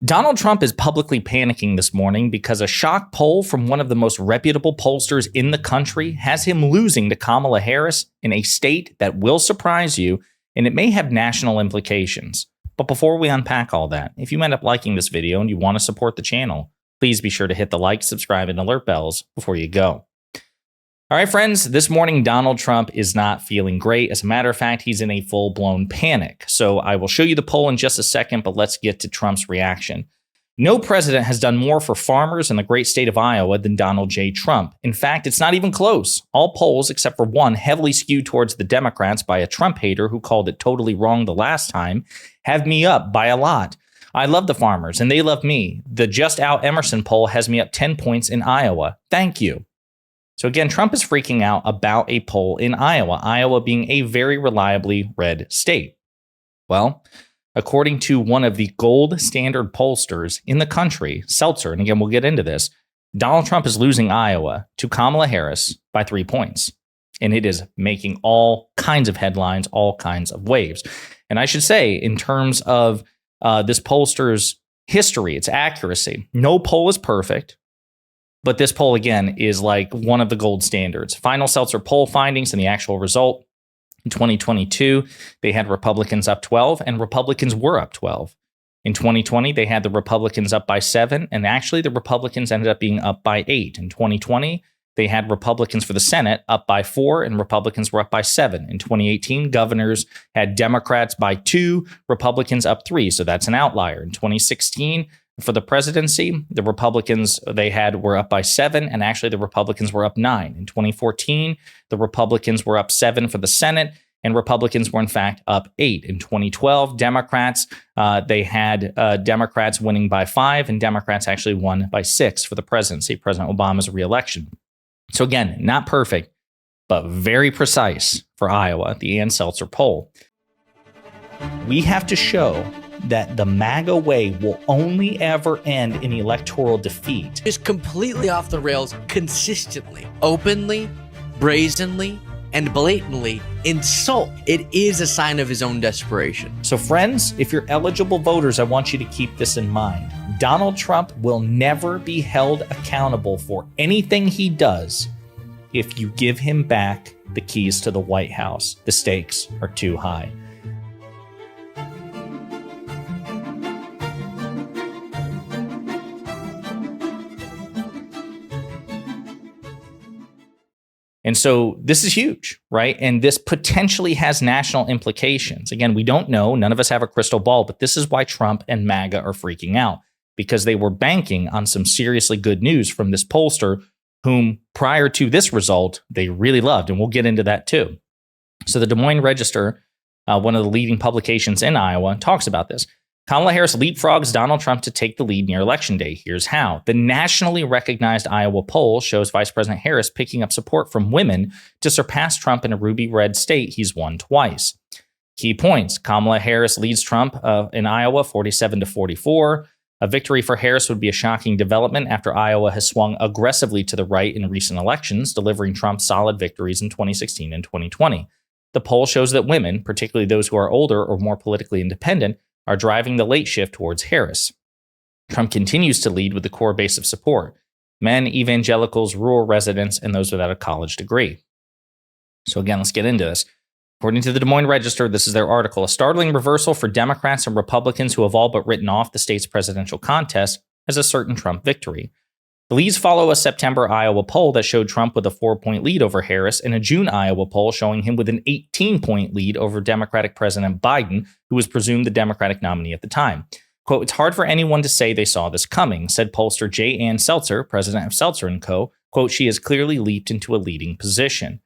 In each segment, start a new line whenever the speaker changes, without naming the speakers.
Donald Trump is publicly panicking this morning because a shock poll from one of the most reputable pollsters in the country has him losing to Kamala Harris in a state that will surprise you, and it may have national implications. But before we unpack all that, if you end up liking this video and you want to support the channel, please be sure to hit the like, subscribe, and alert bells before you go. All right, friends, this morning, Donald Trump is not feeling great. As a matter of fact, he's in a full-blown panic. So I will show you the poll in just a second, but let's get to Trump's reaction. No president has done more for farmers in the great state of Iowa than Donald J. Trump. In fact, it's not even close. All polls, except for one, heavily skewed towards the Democrats by a Trump hater who called it totally wrong the last time, have me up by a lot. I love the farmers, and they love me. The Just Out Emerson poll has me up 10 points in Iowa. Thank you. So again, Trump is freaking out about a poll in Iowa, Iowa being a very reliably red state. Well, according to one of the gold standard pollsters in the country, Seltzer, and again, we'll get into this, Donald Trump is losing Iowa to Kamala Harris by 3 points. And it is making all kinds of headlines, all kinds of waves. And I should say, in terms of this pollster's history, its accuracy, no poll is perfect. But this poll, again, is like one of the gold standards. Final Seltzer poll findings and the actual result. In 2022, they had Republicans up 12, and Republicans were up 12. In 2020, they had the Republicans up by 7, and actually the Republicans ended up being up by 8. In 2020, they had Republicans for the Senate up by 4, and Republicans were up by 7. In 2018, governors had Democrats by 2, Republicans up 3, so that's an outlier. In 2016, for the presidency, the Republicans were up by 7, and actually the Republicans were up 9. In 2014, the Republicans were up 7 for the Senate, and Republicans were in fact up 8. In 2012, Democrats, they had Democrats winning by 5, and Democrats actually won by 6 for the presidency, President Obama's reelection. So again, not perfect, but very precise for Iowa, the Ann Seltzer poll. We have to show that the MAGA way will only ever end in electoral defeat.
Just completely off the rails consistently, openly, brazenly, and blatantly insult. It is a sign of his own desperation.
So friends, if you're eligible voters, I want you to keep this in mind. Donald Trump will never be held accountable for anything he does if you give him back the keys to the White House. The stakes are too high. And so this is huge, right? And this potentially has national implications. Again, we don't know. None of us have a crystal ball, but this is why Trump and MAGA are freaking out, because they were banking on some seriously good news from this pollster whom prior to this result, they really loved. And we'll get into that too. So the Des Moines Register, one of the leading publications in Iowa, talks about this. Kamala Harris leapfrogs Donald Trump to take the lead near Election Day. Here's how. The nationally recognized Iowa poll shows Vice President Harris picking up support from women to surpass Trump in a ruby red state he's won twice. Key points. Kamala Harris leads Trump in Iowa 47-44. A victory for Harris would be a shocking development after Iowa has swung aggressively to the right in recent elections, delivering Trump solid victories in 2016 and 2020. The poll shows that women, particularly those who are older or more politically independent, are driving the late shift towards Harris. Trump continues to lead with the core base of support: men, evangelicals, rural residents, and those without a college degree. So again, let's get into this. According to the Des Moines Register, this is their article, a startling reversal for Democrats and Republicans who have all but written off the state's presidential contest as a certain Trump victory. The leads follow a September Iowa poll that showed Trump with a 4-point lead over Harris, and a June Iowa poll showing him with an 18-point lead over Democratic President Biden, who was presumed the Democratic nominee at the time. Quote, "It's hard for anyone to say they saw this coming," said pollster J. Ann Seltzer, president of Seltzer & Co. Quote, "She has clearly leaped into a leading position."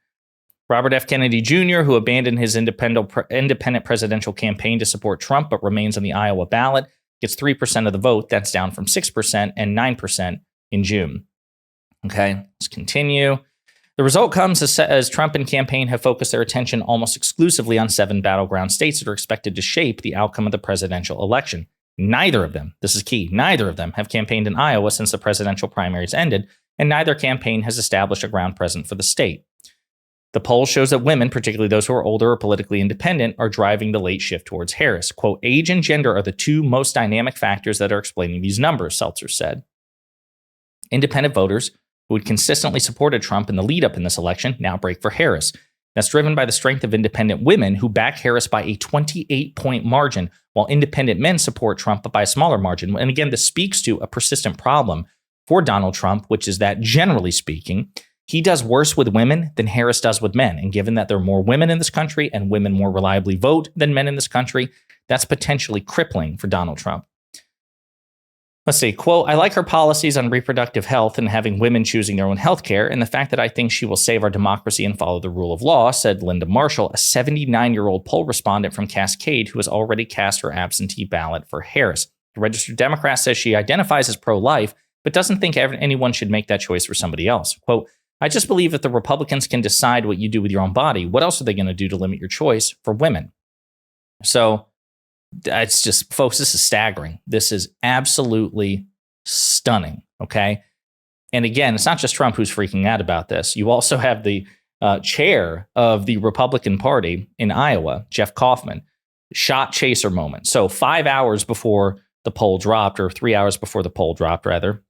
Robert F. Kennedy Jr., who abandoned his independent presidential campaign to support Trump but remains on the Iowa ballot, gets 3% of the vote. That's down from 6% and 9% in June. Okay, let's continue. The result comes as Trump and campaign have focused their attention almost exclusively on 7 battleground states that are expected to shape the outcome of the presidential election. Neither of them, this is key, neither of them have campaigned in Iowa since the presidential primaries ended, and neither campaign has established a ground presence for the state. The poll shows that women, particularly those who are older or politically independent, are driving the late shift towards Harris. Quote, age and gender are the two most dynamic factors that are explaining these numbers, Seltzer said. Independent voters who had consistently supported Trump in the lead up in this election now break for Harris. That's driven by the strength of independent women who back Harris by a 28-point margin, while independent men support Trump but by a smaller margin. And again, this speaks to a persistent problem for Donald Trump, which is that, generally speaking, he does worse with women than Harris does with men. And given that there are more women in this country and women more reliably vote than men in this country, that's potentially crippling for Donald Trump. Let's see, quote, I like her policies on reproductive health and having women choosing their own health care, and the fact that I think she will save our democracy and follow the rule of law, said Linda Marshall, a 79-year-old poll respondent from Cascade who has already cast her absentee ballot for Harris. The registered Democrat says she identifies as pro-life, but doesn't think anyone should make that choice for somebody else. Quote, I just believe if the Republicans can decide what you do with your own body, what else are they going to do to limit your choice for women? So it's just, folks, this is staggering. This is absolutely stunning, okay? And again, it's not just Trump who's freaking out about this. You also have the chair of the Republican Party in Iowa, Jeff Kaufman, shot chaser moment. So 5 hours before the poll dropped, or 3 hours before the poll dropped, rather,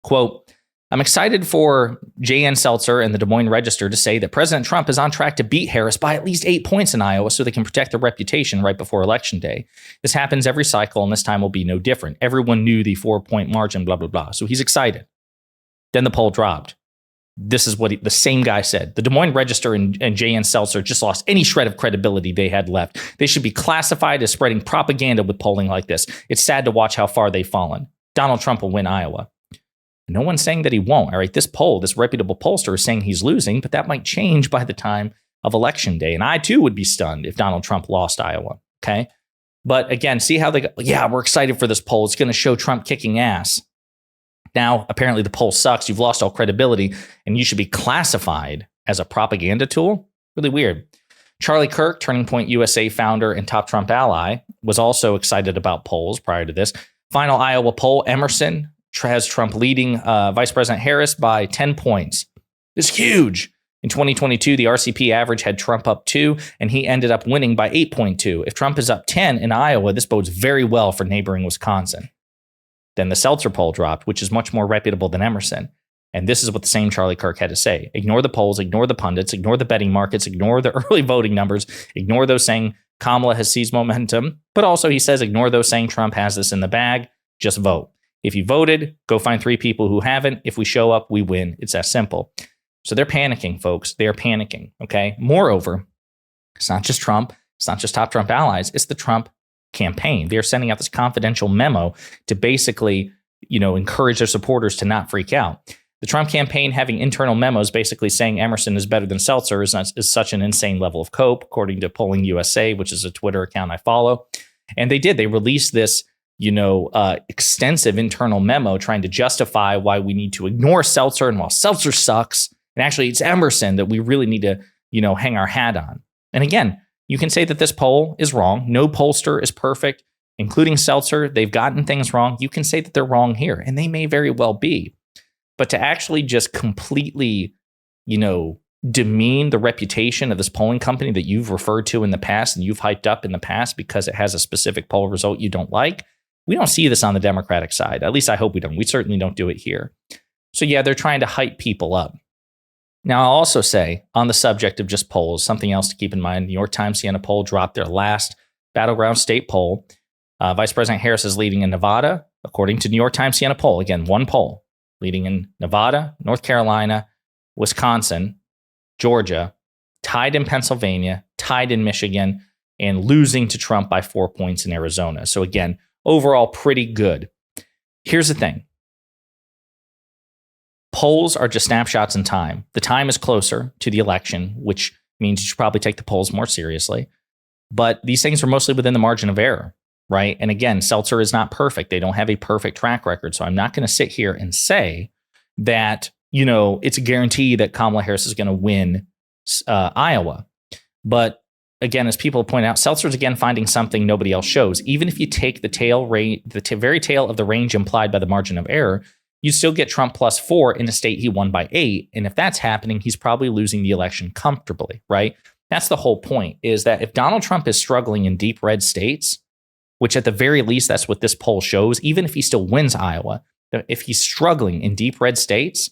quote, I'm excited for J.N. Seltzer and the Des Moines Register to say that President Trump is on track to beat Harris by at least 8 points in Iowa so they can protect their reputation right before Election Day. This happens every cycle, and this time will be no different. Everyone knew the 4-point margin, blah, blah, blah. So he's excited. Then the poll dropped. This is what the same guy said. The Des Moines Register and J.N. Seltzer just lost any shred of credibility they had left. They should be classified as spreading propaganda with polling like this. It's sad to watch how far they've fallen. Donald Trump will win Iowa. No one's saying that he won't. All right, this reputable pollster is saying he's losing, but that might change by the time of Election Day. And I, too, would be stunned if Donald Trump lost Iowa, okay? But again, see how they go, yeah, we're excited for this poll. It's going to show Trump kicking ass. Now, apparently the poll sucks. You've lost all credibility, and you should be classified as a propaganda tool? Really weird. Charlie Kirk, Turning Point USA founder and top Trump ally, was also excited about polls prior to this. Final Iowa poll, Emerson has Trump leading Vice President Harris by 10 points. It's huge. In 2022, the RCP average had Trump up 2, and he ended up winning by 8.2. If Trump is up 10 in Iowa, this bodes very well for neighboring Wisconsin. Then the Seltzer poll dropped, which is much more reputable than Emerson. And this is what the same Charlie Kirk had to say. Ignore the polls, ignore the pundits, ignore the betting markets, ignore the early voting numbers, ignore those saying Kamala has seized momentum. But also he says, ignore those saying Trump has this in the bag, just vote. If you voted, go find 3 people who haven't. If we show up, we win. It's that simple. So they're panicking, folks. They're panicking, okay? Moreover, it's not just Trump. It's not just top Trump allies. It's the Trump campaign. They're sending out this confidential memo to basically, encourage their supporters to not freak out. The Trump campaign having internal memos basically saying Emerson is better than Seltzer is such an insane level of cope, according to Polling USA, which is a Twitter account I follow. And they did. They released this extensive internal memo trying to justify why we need to ignore Seltzer, and while Seltzer sucks, and actually it's Emerson that we really need to, hang our hat on. And again, you can say that this poll is wrong. No pollster is perfect, including Seltzer. They've gotten things wrong. You can say that they're wrong here, and they may very well be. But to actually just completely, demean the reputation of this polling company that you've referred to in the past and you've hyped up in the past because it has a specific poll result you don't like, we don't see this on the Democratic side. At least I hope we don't. We certainly don't do it here. So yeah, they're trying to hype people up. Now, I'll also say on the subject of just polls, something else to keep in mind. New York Times Siena poll dropped their last battleground state poll. Vice President Harris is leading in Nevada, according to New York Times Siena poll. Again, one poll, leading in Nevada, North Carolina, Wisconsin, Georgia, tied in Pennsylvania, tied in Michigan, and losing to Trump by 4 points in Arizona. So again, overall, pretty good. Here's the thing. Polls are just snapshots in time. The time is closer to the election, which means you should probably take the polls more seriously. But these things are mostly within the margin of error, right? And again, Seltzer is not perfect. They don't have a perfect track record. So I'm not going to sit here and say that, it's a guarantee that Kamala Harris is going to win Iowa. But again, as people point out, Seltzer's again finding something nobody else shows. Even if you take the very tail of the range implied by the margin of error, you still get Trump +4 in a state he won by 8. And if that's happening, he's probably losing the election comfortably, right? That's the whole point, is that if Donald Trump is struggling in deep red states, which at the very least, that's what this poll shows, even if he still wins Iowa, if he's struggling in deep red states,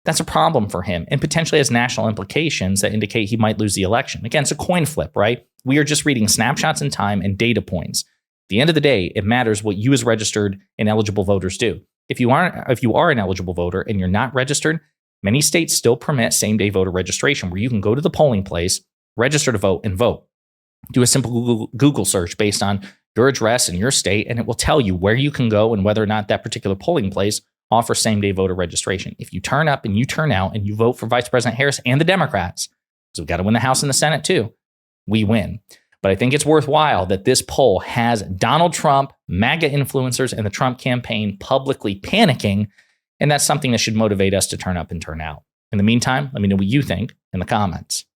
that's a problem for him and potentially has national implications that indicate he might lose the election. Again, it's a coin flip, right? We are just reading snapshots in time and data points. At the end of the day, it matters what you as registered and eligible voters do. If you are an eligible voter and you're not registered, many states still permit same-day voter registration where you can go to the polling place, register to vote, and vote. Do a simple Google search based on your address and your state, and it will tell you where you can go and whether or not that particular polling place offers same-day voter registration. If you turn up and you turn out and you vote for Vice President Harris and the Democrats, because we've got to win the House and the Senate too, we win. But I think it's worthwhile that this poll has Donald Trump, MAGA influencers, and the Trump campaign publicly panicking, and that's something that should motivate us to turn up and turn out. In the meantime, let me know what you think in the comments.